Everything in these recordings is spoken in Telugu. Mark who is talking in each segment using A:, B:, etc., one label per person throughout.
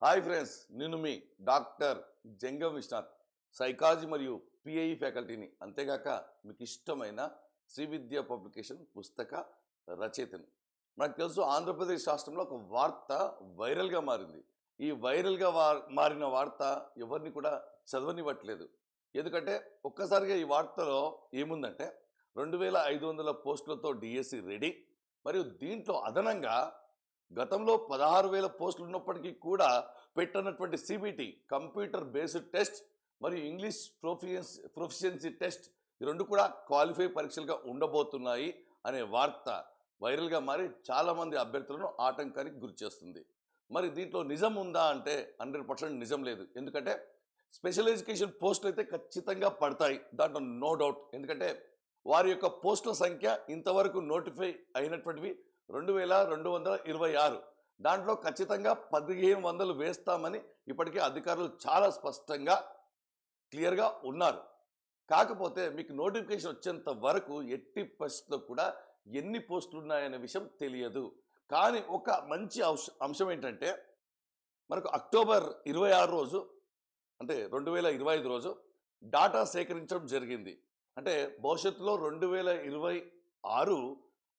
A: హాయ్ ఫ్రెండ్స్, నేను మీ డాక్టర్ జంగం విశ్వనాథ్, సైకాలజీ మరియు పిఐఈ ఫ్యాకల్టీని, అంతేగాక మీకు ఇష్టమైన శ్రీ విద్య పబ్లికేషన్ పుస్తక రచయితని. మనకు తెలుసు, ఆంధ్రప్రదేశ్ రాష్ట్రంలో ఒక వార్త వైరల్గా మారింది. ఈ వైరల్గా మారిన వార్త ఎవరిని కూడా చదవనివ్వట్లేదు. ఎందుకంటే ఒక్కసారిగా ఈ వార్తలో ఏముందంటే 2500 పోస్టులతో డిఎస్సి రెడీ, మరియు దీంట్లో అదనంగా గతంలో 16,000 పోస్టులు ఉన్నప్పటికీ కూడా పెట్టనటువంటి సిబిటి కంప్యూటర్ బేస్డ్ టెస్ట్ మరియు ఇంగ్లీష్ ప్రొఫిషియన్సీ టెస్ట్, ఈ రెండు కూడా క్వాలిఫై పరీక్షలుగా ఉండబోతున్నాయి అనే వార్త వైరల్గా మారి చాలామంది అభ్యర్థులను ఆటంకానికి గురి చేస్తుంది. మరి దీంట్లో నిజం ఉందా అంటే 100% నిజం లేదు. ఎందుకంటే స్పెషల్ ఎడ్యుకేషన్ పోస్టులు అయితే ఖచ్చితంగా పడతాయి, దాంట్లో నో డౌట్. ఎందుకంటే వారి యొక్క పోస్టుల సంఖ్య ఇంతవరకు నోటిఫై అయినటువంటివి 2226. దాంట్లో ఖచ్చితంగా 1500 వేస్తామని ఇప్పటికే అధికారులు చాలా స్పష్టంగా క్లియర్గా ఉన్నారు. కాకపోతే మీకు నోటిఫికేషన్ వచ్చేంత వరకు ఎట్టి పరిస్థితుల్లో కూడా ఎన్ని పోస్టులు ఉన్నాయనే విషయం తెలియదు. కానీ ఒక మంచి అంశం ఏంటంటే, మనకు అక్టోబర్ 26 రోజు, అంటే 2025 రోజు డాటా సేకరించడం జరిగింది. అంటే భవిష్యత్తులో 2026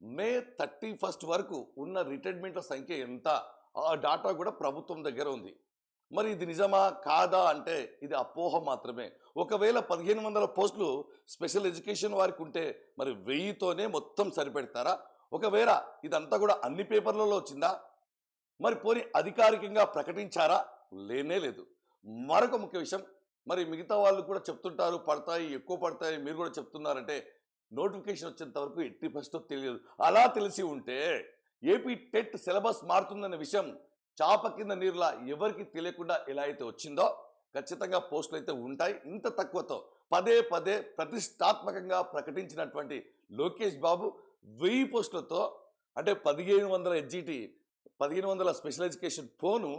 A: మే 31 వరకు ఉన్న రిటైర్మెంట్ల సంఖ్య ఎంత, ఆ డాటా కూడా ప్రభుత్వం దగ్గర ఉంది. మరి ఇది నిజమా కాదా అంటే ఇది అపోహ మాత్రమే. ఒకవేళ 1500 పోస్టులు స్పెషల్ ఎడ్యుకేషన్ వారికి ఉంటే మరి 1000తోనే మొత్తం సరిపెడతారా? ఒకవేళ ఇదంతా కూడా అన్ని పేపర్లలో వచ్చిందా? మరి పోనీ అధికారికంగా ప్రకటించారా? లేనే లేదు. మరొక ముఖ్య విషయం, మరి మిగతా వాళ్ళు కూడా చెప్తుంటారు పడతాయి, ఎక్కువ పడతాయి, మీరు కూడా చెప్తున్నారంటే నోటిఫికేషన్ వచ్చేంత వరకు ఎట్టి పరిస్థితుల్లో తెలియదు. అలా తెలిసి ఉంటే ఏపీ టెట్ సిలబస్ మారుతుందనే విషయం చాప కింద నీరులా ఎవరికి తెలియకుండా ఎలా అయితే వచ్చిందో ఖచ్చితంగా పోస్టులు అయితే ఉంటాయి. ఇంత తక్కువతో పదే ప్రతిష్టాత్మకంగా ప్రకటించినటువంటి లోకేష్ బాబు 1000 పోస్టులతో, అంటే 1500 ఎడ్జిటి, 1500 స్పెషల్ ఎడ్యుకేషన్ ఫోను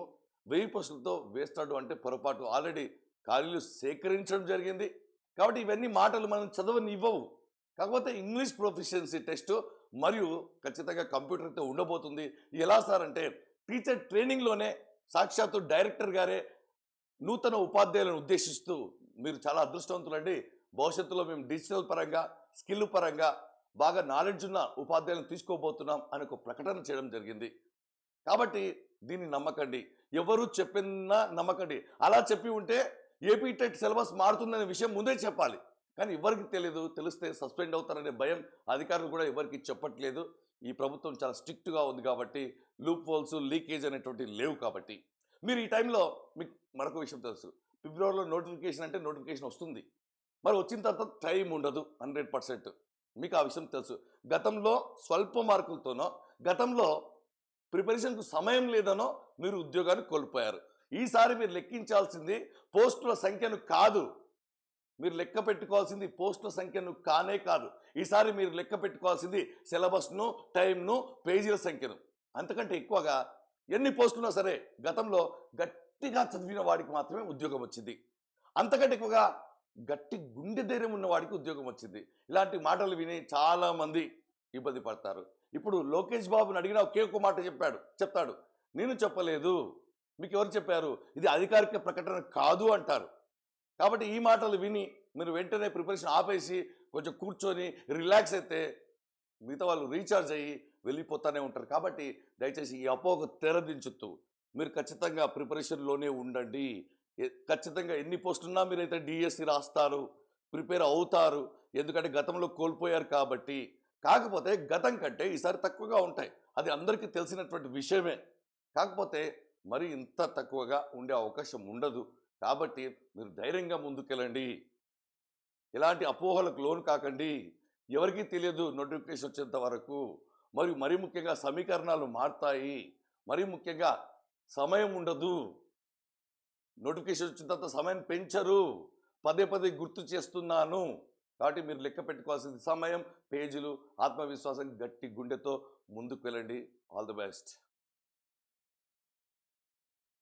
A: 1000 పోస్టులతో వేస్తాడు అంటే పొరపాటు. ఆల్రెడీ ఖాళీలు సేకరించడం జరిగింది. కాబట్టి ఇవన్నీ మాటలు మనం చదవనివ్వవు. కాకపోతే ఇంగ్లీష్ ప్రొఫిషియన్సీ టెస్ట్ మరియు ఖచ్చితంగా కంప్యూటర్ అయితే ఉండబోతుంది. ఎలా సార్ అంటే, టీచర్ ట్రైనింగ్లోనే సాక్షాత్తు డైరెక్టర్ గారే నూతన ఉపాధ్యాయులను ఉద్దేశిస్తూ, మీరు చాలా అదృష్టవంతులండి, భవిష్యత్తులో మేము డిజిటల్ పరంగా స్కిల్ పరంగా బాగా నాలెడ్జ్ ఉన్న ఉపాధ్యాయులను తీసుకోబోతున్నాం అని ఒక ప్రకటన చేయడం జరిగింది. కాబట్టి దీన్ని నమ్మకండి, ఎవరు చెప్పినా నమ్మకండి. అలా చెప్పి ఉంటే ఏపీ టెట్ సిలబస్ మారుతుందనే విషయం ముందే చెప్పాలి. కానీ ఎవరికి తెలియదు, తెలిస్తే సస్పెండ్ అవుతారనే భయం అధికారులు కూడా ఎవరికి చెప్పట్లేదు. ఈ ప్రభుత్వం చాలా స్ట్రిక్ట్గా ఉంది కాబట్టి, లూప్ హోల్స్, లీకేజ్ అనేటువంటి లేవు. కాబట్టి మీరు ఈ టైంలో, మీకు మరొక విషయం తెలుసు, ఫిబ్రవరిలో నోటిఫికేషన్ అంటే నోటిఫికేషన్ వస్తుంది, మరి వచ్చిన తర్వాత టైం ఉండదు 100%. మీకు ఆ విషయం తెలుసు. గతంలో స్వల్ప మార్కులతోనో, గతంలో ప్రిపరేషన్కు సమయం లేదనో మీరు ఉద్యోగాన్ని కోల్పోయారు. ఈసారి మీరు లెక్కించాల్సింది పోస్టుల సంఖ్యను కాదు, మీరు లెక్క పెట్టుకోవాల్సింది పోస్టుల సంఖ్యను కానే కాదు. ఈసారి మీరు లెక్క పెట్టుకోవాల్సింది సిలబస్ను, టైంను, పేజీల సంఖ్యను. అంతకంటే ఎక్కువగా ఎన్ని పోస్టులున్నా సరే గతంలో గట్టిగా చదివిన వాడికి మాత్రమే ఉద్యోగం వచ్చింది. అంతకంటే ఎక్కువగా గట్టి గుండె ధైర్యం ఉన్న వాడికి ఉద్యోగం వచ్చింది. ఇలాంటి మాటలు విని చాలామంది ఇబ్బంది పడతారు. ఇప్పుడు లోకేష్ బాబుని అడిగినా ఒకే ఒక మాట చెప్తాడు, నేను చెప్పలేదు, మీకు ఎవరు చెప్పారు, ఇది అధికారిక ప్రకటన కాదు అంటారు. కాబట్టి ఈ మాటలు విని మీరు వెంటనే ప్రిపరేషన్ ఆపేసి కొంచెం కూర్చొని రిలాక్స్ అయితే మిగతా వాళ్ళు రీఛార్జ్ అయ్యి వెళ్ళిపోతూనే ఉంటారు. కాబట్టి దయచేసి ఈ అపోహ తెరదించుతూ మీరు ఖచ్చితంగా ప్రిపరేషన్లోనే ఉండండి. ఖచ్చితంగా ఎన్ని పోస్టులున్నా మీరైతే డిఎస్సి రాస్తారు, ప్రిపేర్ అవుతారు. ఎందుకంటే గతంలో కోల్పోయారు కాబట్టి. కాకపోతే గతం కంటే ఈసారి తక్కువగా ఉంటాయి, అది అందరికీ తెలిసినటువంటి విషయమే. కాకపోతే మరి ఇంత తక్కువగా ఉండే అవకాశం ఉండదు. కాబట్టి మీరు ధైర్యంగా ముందుకెళ్ళండి, ఎలాంటి అపోహలకు లోను కాకండి. ఎవరికీ తెలియదు నోటిఫికేషన్ వచ్చేంత వరకు. మరియు మరీ ముఖ్యంగా సమీకరణాలు మారుతాయి, మరీ ముఖ్యంగా సమయం ఉండదు. నోటిఫికేషన్ వచ్చిన తర్వాత సమయం పెంచరు, పదే గుర్తు చేస్తున్నాను. కాబట్టి మీరు లెక్క పెట్టుకోవాల్సింది సమయం, పేజీలు, ఆత్మవిశ్వాసం, గట్టి గుండెతో ముందుకు వెళ్ళండి. All the best.